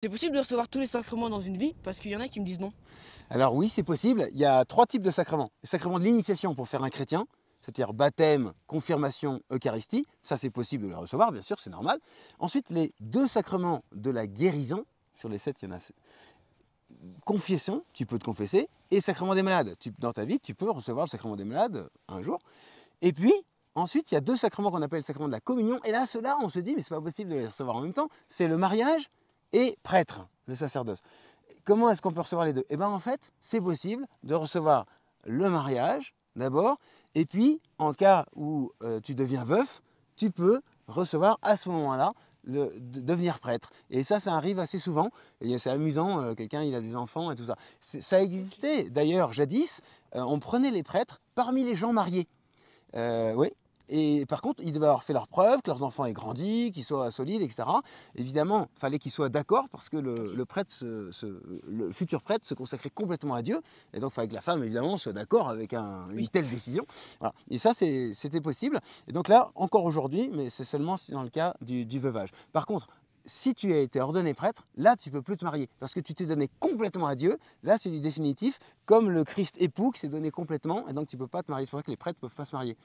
C'est possible de recevoir tous les sacrements dans une vie? Parce qu'il y en a qui me disent non. Alors oui, c'est possible. Il y a 3 types de sacrements. Les sacrements de l'initiation pour faire un chrétien, c'est-à-dire baptême, confirmation, Eucharistie. Ça, c'est possible de les recevoir, bien sûr, c'est normal. Ensuite, les 2 sacrements de la guérison. Sur les 7, il y en a confession, tu peux te confesser, et sacrement des malades. Dans ta vie, tu peux recevoir le sacrement des malades un jour. Et puis, ensuite, il y a 2 sacrements qu'on appelle le sacrement de la communion. Et là, ceux-là, on se dit, mais c'est pas possible de les recevoir en même temps. C'est le mariage et prêtre, le sacerdoce. Comment est-ce qu'on peut recevoir les deux? Eh bien, en fait, c'est possible de recevoir le mariage d'abord, et puis, en cas où tu deviens veuf, tu peux recevoir à ce moment-là devenir prêtre. Et ça arrive assez souvent. Et c'est amusant, quelqu'un, il a des enfants et tout ça. Ça existait d'ailleurs jadis, on prenait les prêtres parmi les gens mariés. Oui. Et par contre, ils devaient avoir fait leurs preuves, que leurs enfants aient grandi, qu'ils soient solides, etc. Évidemment, il fallait qu'ils soient d'accord parce que le prêtre, le futur prêtre se consacrait complètement à Dieu. Et donc, il fallait que la femme, évidemment, soit d'accord avec une telle décision. Voilà. Et ça, c'était possible. Et donc là, encore aujourd'hui, mais c'est seulement dans le cas du veuvage. Par contre, si tu as été ordonné prêtre, là, tu ne peux plus te marier parce que tu t'es donné complètement à Dieu. Là, c'est du définitif, comme le Christ époux qui s'est donné complètement. Et donc, tu ne peux pas te marier. C'est pour ça que les prêtres ne peuvent pas se marier.